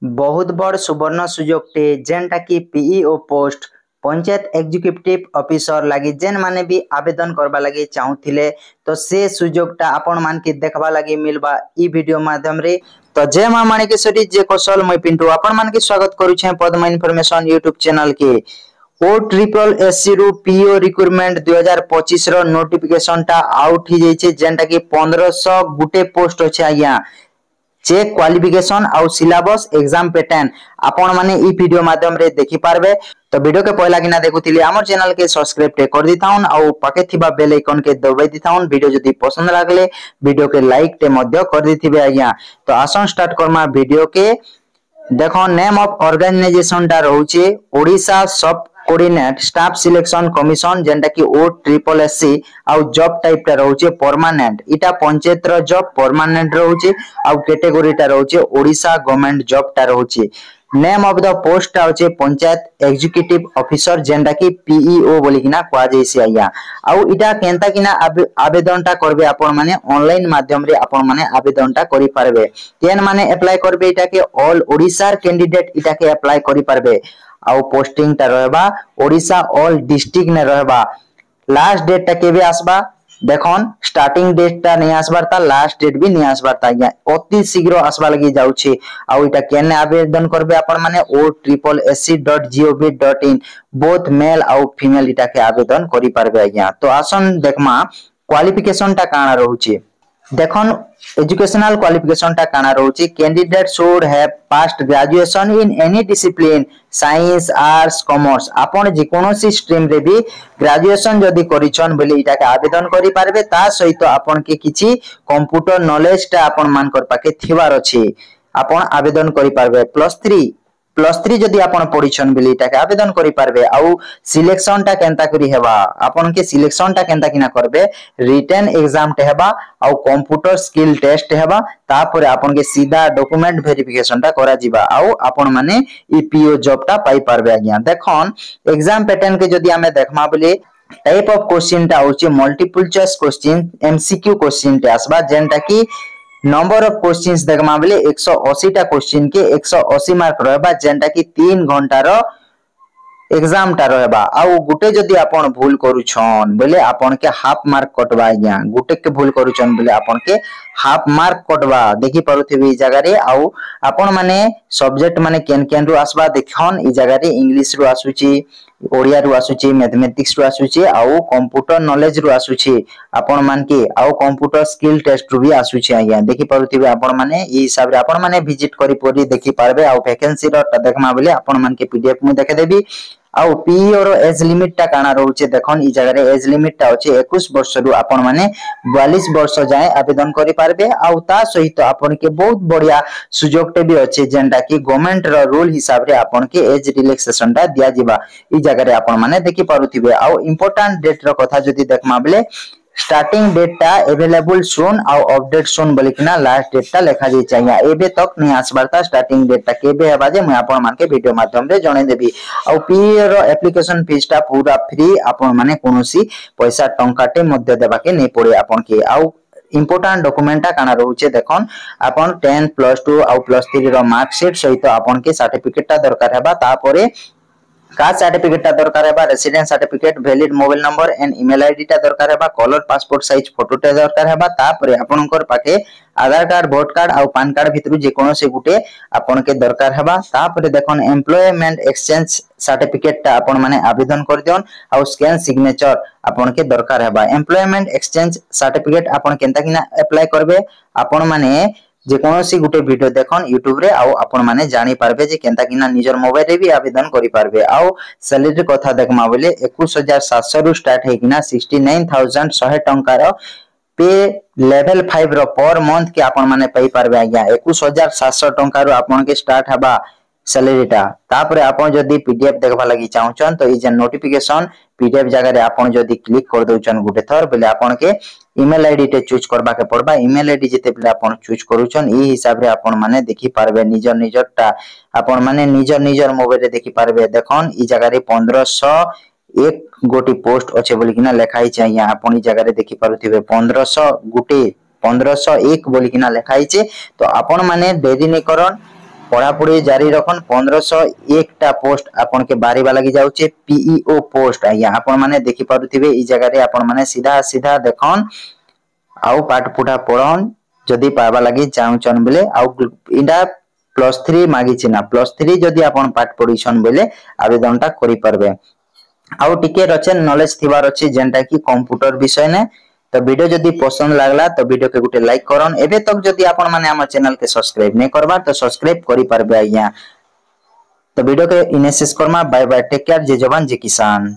बहुत बड़ सुवर्ण सुजोगटे जेनटा कि PEO post panchayat executive officer लगी जेन माने भी आवेदन करबा लगी चाहूथिले तो से सुजोगटा आपण मान के देखबा लगी मिलबा ई वीडियो माध्यम रे। तो जय मां माणिकेश्वरी जे कौशल मैं पिंटू आपण मान के स्वागत करू छे पद्मा इन्फॉर्मेशन यूट्यूब चैनल के। ओ ट्रिपल एससी रु पीओ रिक्रूटमेंट 2025 रो नोटिफिकेशन टा आउट ही जाइछे जेनटा कि 1500 गुटे पोस्ट अछि आज्ञा। चेक क्वालिफिकेशन आउ सिलेबस एग्जाम पैटर्न आपण माने ई वीडियो माध्यम रे देखि पारबे। तो वीडियो के पहला किना देखुतिली हमर चैनल के सब्सक्राइब टे कर दिथाउन आउ पाके थिबा बेल आइकन के दबाइ दिथाउन। वीडियो जदी पसंद लागले वीडियो के लाइक टे मध्य कर दिथिबे आज्ञा। तो आसन स्टार्ट करमा वीडियो के। देखो नेम ऑफ ऑर्गेनाइजेशन टा रहउचे ओडिशा सब कोऑर्डिनेट स्टाफ सिलेक्शन कमीशन जेंटा कि ओ ट्रिपल एससी आउ जॉब टाइप टा रहउचे परमानेंट इटा पंचायत रो जॉब परमानेंट रहउचे आउ कैटेगरी टा रहउचे ओडिशा गवर्नमेंट जॉब टा रहउचे। नेम ऑफ द पोस्ट टा होचे पंचायत एग्जीक्यूटिव ऑफिसर जेंटा कि पीईओ बोली किना क्वा जैसे आया। आउ इटा केनता किना आवेदन टा करबे आपण माने ऑनलाइन माध्यम रे आपण माने आवेदन टा करि पारबे। केन माने अप्लाई करबे इटा के ऑल ओडिशा कैंडिडेट इटा के अप्लाई करि पारबे। आउ पोस्टिंग टा रहबा ओडिशा ऑल डिस्ट्रिक्ट ने रहबा। लास्ट डेट टा केबे आसबा देखन स्टार्टिंग डेट टा नहीं आसबार ता लास्ट डेट भी नहीं आसबार ता आज्ञा अति शीघ्र आसबा लगी जाउछे। आउ इटा केने आवेदन करबे आपण माने o.triplesc.gov.in बोथ मेल आउ फीमेल इटा के आवेदन करि पारबे आज्ञा। तो आसन देखमा क्वालिफिकेशन टा काना रहउचे देखन एजुकेशनल क्वालिफिकेशन टा काना रहउचे candidate should have passed graduation in any discipline science arts commerce आपण जे कोनोसी स्ट्रीम रे भी ग्रेजुएशन जदी करिछन बोले इटा के आवेदन करि पारबे। ता सहित आपण के किछि कंप्यूटर नॉलेज टा आपण मान कर पाके थिवार अछि आपण आवेदन करि पारबे। प्लस 3 जदी आपण पढिछन बोले इटा के आवेदन करि पारबे। आउ सिलेक्शन टा केनता करि हेबा आपण के सिलेक्शन टा केनता किना करबे रिटन एग्जाम टे हेबा आउ कंप्यूटर स्किल टेस्ट हेबा तापर आपण के सीधा डॉक्यूमेंट वेरिफिकेशन टा करा जिबा आउ आपण माने ईपीओ जॉब टा पाई पारबे आज्ञा। देखन एग्जाम पैटर्न के जदी हमें देखमा बोले टाइप ऑफ क्वेश्चन टा होचे multiple choice question MCQ question टे आसबा जेनटा कि नंबर ऑफ क्वेश्चंस देखमा बोले 180 टा क्वेश्चन के 180 मार्क रहबा जेनटा कि 3 घंटा रो एग्जाम टा रहबा। आउ गुटे जदी आपण भूल करूछन बोले आपण के हाफ मार्क कटबा आज्ञा। गुटे के भूल करूछन बोले आपण के हाफ मार्क कटबा देखि पारुथिबे ई जगह रे। आउ आपण माने सब्जेक्ट माने केन केन रु आसबा देखन ई जगह रे इंग्लिश रु आसुची ओडिया रु आसुची मैथमेटिक्स रु आसुची आउ कंप्यूटर नॉलेज रु आसुची आपण मान के आउ कंप्यूटर स्किल टेस्ट रु भी आसुची आज्ञा। देखि पारुथिबे आपण माने ई हिसाब रे आपण माने विजिट करि परि देखि पारबे। आउ वैकेंसी रो देखमा बोले आपण मान के पीडीएफ मु देखे देबी। आउ पीईओ रो एज लिमिट टा काना रहउचे देखन ई जगह रे एज लिमिट टा होचे 21 वर्ष रु आपण माने 42 वर्ष जाए आवेदन करि पारबे। आउ ता सहित आपण के बहुत बढ़िया सुजोग टे भी अछि जेंटा कि गवर्नमेंट रो रूल हिसाब रे आपण के एज रिलैक्सेशन टा दिया जिबा ई जगह रे आपण माने देखि पारुथिबे। आउ इंपोर्टेंट डेट रो कथा जदी देखमा बोले स्टार्टिंग डेट टा अवेलेबल सून आउ अपडेट सून बोली किना लास्ट डेट टा लेखा जे चाहिए एबे तक नहीं आसबारता स्टार्टिंग डेट टा केबे हेबा जे मैं आपण मान के वीडियो माध्यम रे जणे देबी। आउ पीईओ रो एप्लीकेशन फीस टा पूरा फ्री आपण माने कोनोसी पैसा टंकाटे मध्य देबा के नहीं पड़े आपण के। आउ इंपोर्टेंट डॉक्यूमेंट टा काना रहउचे देखन आपण 10 +2 आउ +3 रो मार्कशीट सहित आपण के सर्टिफिकेट ता दरकार हेबा। तापरे कास्ट सर्टिफिकेट ता दरकार हेबा residence certificate valid mobile number and email ID ता दरकार हेबा कलर पासपोर्ट साइज फोटो ता दरकार हेबा। तापरे आपनकर पाके आधार कार्ड वोट कार्ड आउ पैन कार्ड भितरु जे कोनो से गुटे आपन के दरकार हेबा। तापरे देखन एम्प्लॉयमेंट एक्सचेंज सर्टिफिकेट ता आपन माने आवेदन कर दियन आउ स्कैन सिग्नेचर आपन के दरकार हेबा। एम्प्लॉयमेंट एक्सचेंज सर्टिफिकेट आपन केनता किना अप्लाई करबे आपण माने जे कोनोसी गुटे वीडियो देखन YouTube रे आउ आपण माने जानि पारबे जे केनता किना निजर मोबाइल रे भी आवेदन करि पारबे। आउ सैलरी कथा देखमा बोले 21700 रु स्टार्ट हे किना 69100 टंका रो पे लेवल 5 रो पर मंथ के आपण माने पई पारबे आज्ञा। 21700 टंका रो आपण के स्टार्ट हबा सैलरी टा। तापरे आपण जदी पीडीएफ देखबा लागि चाहउछन तो ई जे नोटिफिकेशन पीडीएफ जगह रे आपण जदी क्लिक कर दोचन गुटे थर बोले आपण के ईमेल आईडी टे चूज करबा के पड़बा। ईमेल आईडी जते बेले आपण चूज करूछन ई हिसाब रे आपण माने देखि पारबे निजर निजर टा आपण माने निजर निजर मोबाइल रे देखि पारबे। देखन ई जगह रे 1501 गोटी पोस्ट अच्छे बोली किना लेखाई चाहिए आपण ई जगह रे देखि पारुथिबे 1500 गुटे 1501 बोली किना लेखाई छे। तो आपण माने देरी नै करन पढ़ापढ़ी जारी रखन 1501 टा पोस्ट आपन के बारीबा लगी जाउचे पीईओ पोस्ट आया आपन माने देखि पारुथिबे ई जगह रे आपन माने सीधा सीधा देखन आउ पाठ पुठा पढ़न जदी पाबा लगी चाहुचन बेले आउ इंडा +3 मागी छिना +3 जदी आपन पाठ पढिछन बेले आवेदन टा करि परबे आउ टिके रचे नॉलेज थिबार अछि जेंटा कि कंप्यूटर विषय ने तो वीडियो जदी पसंद लागला तो वीडियो के गुटे लाइक करन एबे तक जदी आपन माने हमर चैनल के सब्सक्राइब नै करबा तो सब्सक्राइब करि परबे आज्ञा तो वीडियो के इनेसिस करमा बाय बाय टेक केयर जय जवान जय किसान।